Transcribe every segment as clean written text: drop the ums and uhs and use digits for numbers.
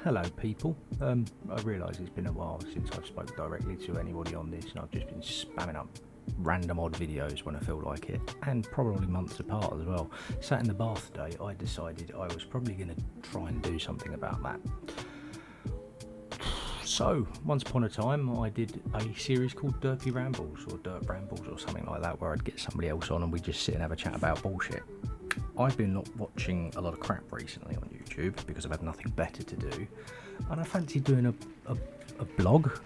hello people. I realise it's been a while since I've spoke directly to anybody on this, and I've just been spamming up random odd videos when I feel like it, and probably months apart as well. Sat in the bath today, I decided I was probably going to try and do something about that. So, once upon a time, I did a series called Rambles, or Derp Rambles, or something like that, where I'd get somebody else on and we'd just sit and have a chat about bullshit. I've been not watching a lot of crap recently on YouTube because I've had nothing better to do, and I fancy doing a vlog.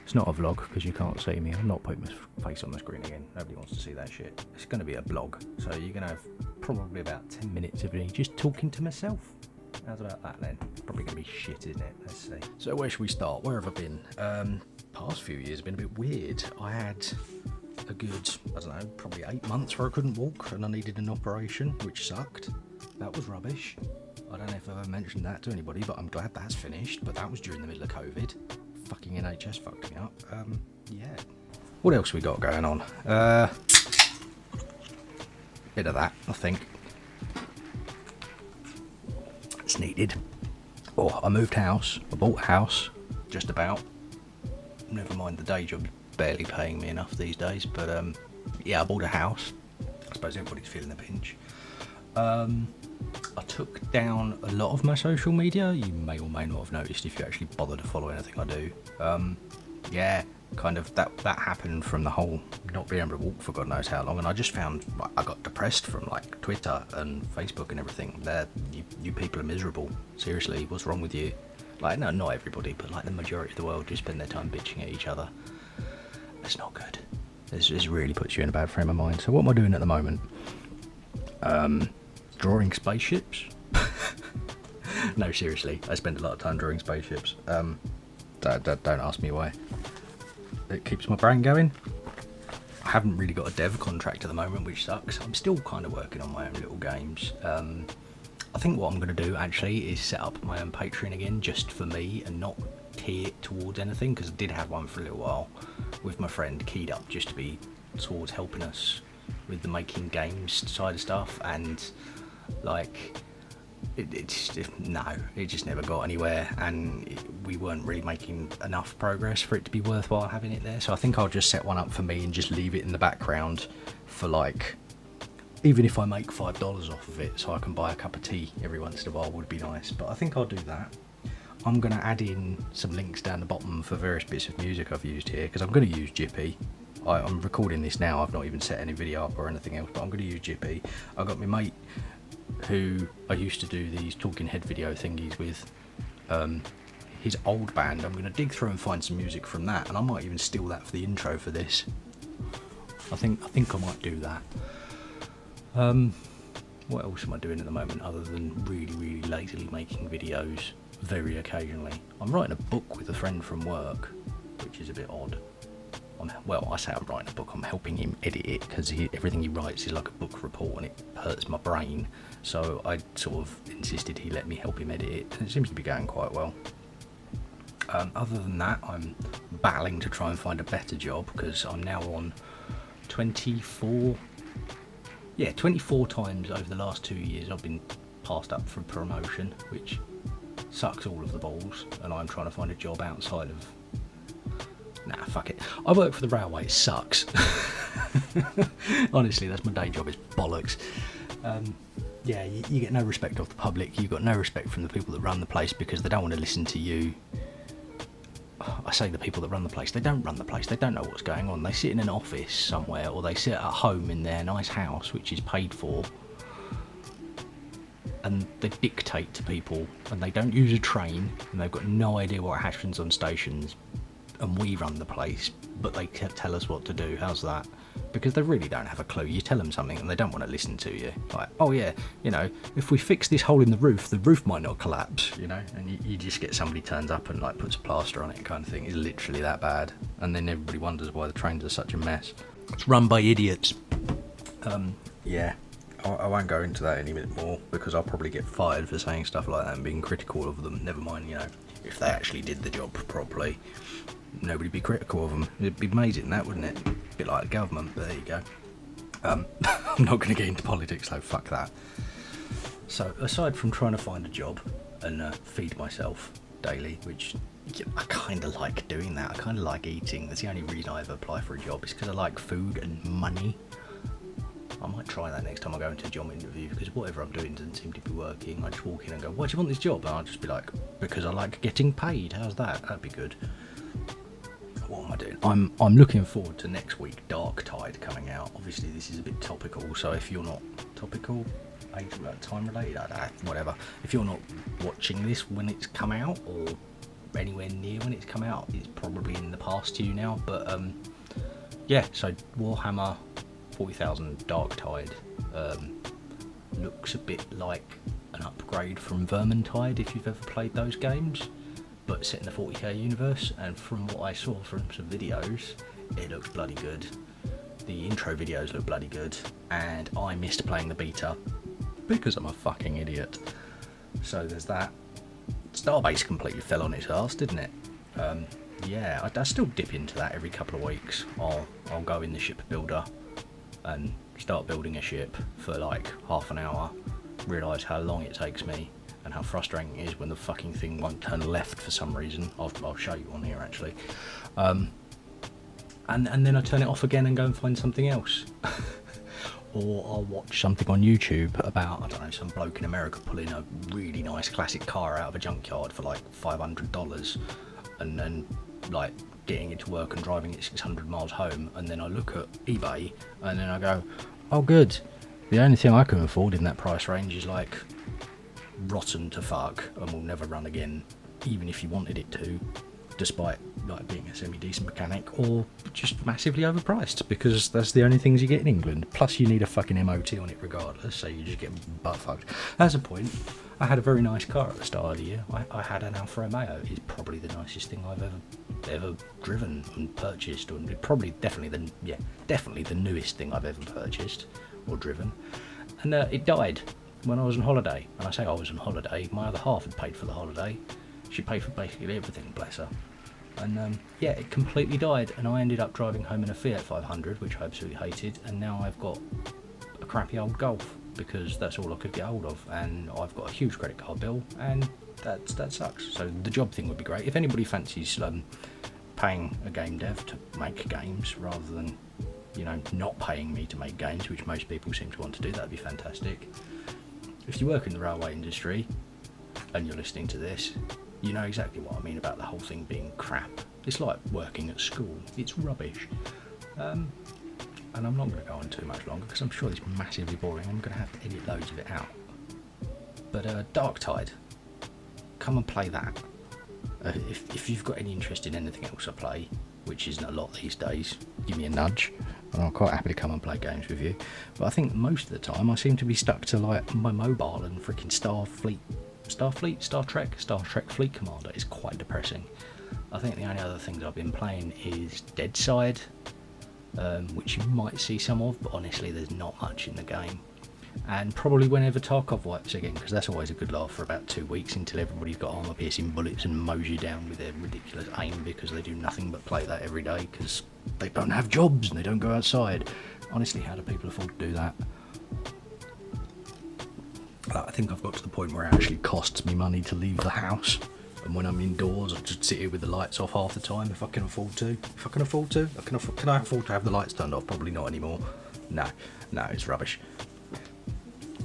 It's not a vlog because you can't see me. I'm not putting my face on the screen again. Nobody wants to see that shit. It's going to be a blog, so you're going to have probably about 10 minutes of me just talking to myself. How's about that then? Probably going to be shit, isn't it? Let's see. So where should we start? Where have I been? Past few years have been a bit weird. I had a good, I don't know, probably 8 months where I couldn't walk and I needed an operation, which sucked. That was rubbish. I don't know if I've ever mentioned that to anybody, but I'm glad that's finished. But that was during the middle of COVID. Fucking NHS fucked me up. Yeah. What else we got going on? Bit of that, I think. It's needed. Oh, I moved house. I bought a house. Just about. Never mind the day job barely paying me enough these days, but yeah, I bought a house. I suppose everybody's feeling the pinch. I took down a lot of my social media. You may or may not have noticed if you actually bother to follow anything I do. Yeah, kind of that happened from the whole not being able to walk for God knows how long, and I just found I got depressed from like Twitter and Facebook and everything. You people are miserable. Seriously, what's wrong with you? Like, no, not everybody, but like the majority of the world just spend their time bitching at each other. It's not good. This really puts you in a bad frame of mind. So what am I doing at the moment? Drawing spaceships. No, seriously, I spend a lot of time drawing spaceships. Don't ask me why. It keeps my brain going. I haven't really got a dev contract at the moment, which sucks. I'm still kind of working on my own little games. I think what I'm going to do actually is set up my own Patreon again, just for me, and not key it towards anything, because I did have one for a little while with my friend keyed up just to be towards helping us with the making games side of stuff, and like it just never got anywhere, and we weren't really making enough progress for it to be worthwhile having it there. So I think I'll just set one up for me and just leave it in the background for, like, even if I make $5 off of it so I can buy a cup of tea every once in a while would be nice. But I think I'll do that. I'm going to add in some links down the bottom for various bits of music I've used here, because I'm going to use Jippy. I'm recording this now, I've not even set any video up or anything else, but I'm going to use Jippy. I've got my mate who I used to do these talking head video thingies with, his old band. I'm going to dig through and find some music from that, and I might even steal that for the intro for this. I think I might do that. What else am I doing at the moment other than really lazily making videos very occasionally? I'm writing a book with a friend from work, which is a bit odd. Well, I say I'm writing a book, I'm helping him edit it, because everything he writes is like a book report and it hurts my brain. So I sort of insisted he let me help him edit it, and it seems to be going quite well. Other than that, I'm battling to try and find a better job, because I'm now on 24 times over the last 2 years I've been passed up for promotion, which sucks all of the balls, and I'm trying to find a job outside of... Nah, fuck it. I work for the railway, it sucks. Honestly, that's my day job, it's bollocks. Yeah, you get no respect off the public, you've got no respect from the people that run the place, because they don't want to listen to you. I say the people that run the place, they don't run the place, they don't know what's going on. They sit in an office somewhere, or they sit at home in their nice house, which is paid for, and they dictate to people, and they don't use a train, and they've got no idea what happens on stations. And we run the place, but they tell us what to do. How's that? Because they really don't have a clue. You tell them something and they don't want to listen to you. Like, oh yeah, you know, if we fix this hole in the roof might not collapse, you know. And you just get somebody turns up and like puts a plaster on it, kind of thing. It's literally that bad. And then everybody wonders why the trains are such a mess. It's run by idiots. Yeah, I won't go into that any minute more, because I'll probably get fired for saying stuff like that and being critical of them. Never mind, you know, if they actually did the job properly, nobody'd be critical of them. It'd be amazing, that, wouldn't it? A bit like the government, but there you go. I'm not going to get into politics though, fuck that. So aside from trying to find a job, and feed myself daily, which I kind of like doing that. I kind of like eating. That's the only reason I ever apply for a job, is because I like food and money. I might try that next time I go into a job interview, because whatever I'm doing doesn't seem to be working. I just walk in and go, why do you want this job? And I'll just be like, because I like getting paid. How's that? That'd be good. What am I doing? I'm looking forward to next week, Dark Tide coming out. Obviously this is a bit topical, so if you're not topical, time related, whatever. If you're not watching this when it's come out, or anywhere near when it's come out, it's probably in the past to you now. But yeah, so Warhammer 40,000 Dark Tide looks a bit like an upgrade from Vermintide, if you've ever played those games, but set in the 40k universe. And from what I saw from some videos, it looks bloody good. The intro videos look bloody good, and I missed playing the beta because I'm a fucking idiot. So there's that. Starbase completely fell on its arse, didn't it? Yeah, I still dip into that every couple of weeks. I'll go in the ship builder and start building a ship for like half an hour, realise how long it takes me and how frustrating it is when the fucking thing won't turn left for some reason. I'll show you on here actually. And then I turn it off again and go and find something else. Or I'll watch something on YouTube about, I don't know, some bloke in America pulling a really nice classic car out of a junkyard for like $500, and then like getting into work and driving it 600 miles home. And then I look at eBay and then I go, oh good, the only thing I can afford in that price range is like rotten to fuck and will never run again, even if you wanted it to, despite like being a semi-decent mechanic, or just massively overpriced, because that's the only things you get in England. Plus you need a fucking MOT on it regardless, so you just get butt fucked. As a point, I had a very nice car at the start of the year. I had an Alfa Romeo. It's probably the nicest thing I've ever driven and purchased, or probably definitely the newest thing I've ever purchased or driven. And it died when I was on holiday. And I say I was on holiday, my other half had paid for the holiday. She paid for basically everything, bless her. And yeah, it completely died, and I ended up driving home in a Fiat 500, which I absolutely hated, and now I've got a crappy old Golf, because that's all I could get hold of, and I've got a huge credit card bill, and that sucks. So the job thing would be great. If anybody fancies paying a game dev to make games rather than, you know, not paying me to make games, which most people seem to want to do, that'd be fantastic. If you work in the railway industry and you're listening to this, you know exactly what I mean about the whole thing being crap. It's like working at school. It's rubbish. And I'm not going to go on too much longer because I'm sure it's massively boring. I'm going to have to edit loads of it out. But Dark Tide, come and play that. If you've got any interest in anything else I play, which isn't a lot these days, give me a nudge and I'll quite happily come and play games with you. But I think most of the time I seem to be stuck to like my mobile and freaking Star Trek Fleet Commander is quite depressing. I think the only other things I've been playing is Deadside, which you might see some of, but honestly there's not much in the game. And probably whenever Tarkov wipes again, because that's always a good laugh for about 2 weeks until everybody's got armour piercing bullets and mows you down with their ridiculous aim, because they do nothing but play that every day because they don't have jobs and they don't go outside. Honestly, how do people afford to do that? I think I've got to the point where it actually costs me money to leave the house, and when I'm indoors I just sit here with the lights off half the time if I can afford to. Can I afford to have the lights turned off? Probably not anymore. No, it's rubbish.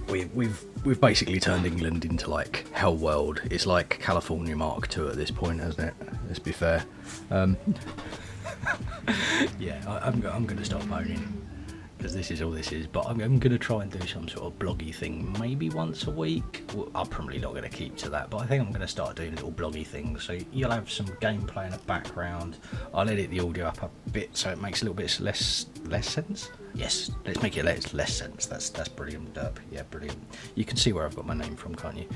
We've basically turned England into like Hell World. It's like California Mark II at this point, hasn't it? Let's be fair. Yeah, I'm going to stop moaning, because this is all this is, but I'm going to try and do some sort of bloggy thing maybe once a week. Well, I'm probably not going to keep to that, but I think I'm going to start doing little bloggy things, so you'll have some gameplay in the background. I'll edit the audio up a bit so it makes a little bit less sense. Yes, let's make it less sense. That's brilliant, Derp. Yeah, brilliant. You can see where I've got my name from, can't you?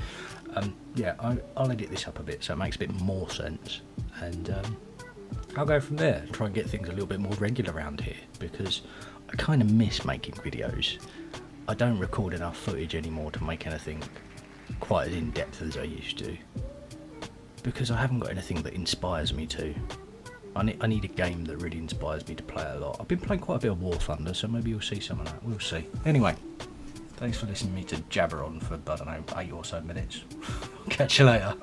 Yeah, I'll edit this up a bit so it makes a bit more sense, and I'll go from there. Try and get things a little bit more regular around here, because I kind of miss making videos. I don't record enough footage anymore to make anything quite as in-depth as I used to, because I haven't got anything that inspires me to. I need a game that really inspires me to play a lot. I've been playing quite a bit of War Thunder, so maybe you'll see some of that. We'll see. Anyway, Thanks for listening to me to jabber on for, I don't know, 8 or so minutes. Catch you later.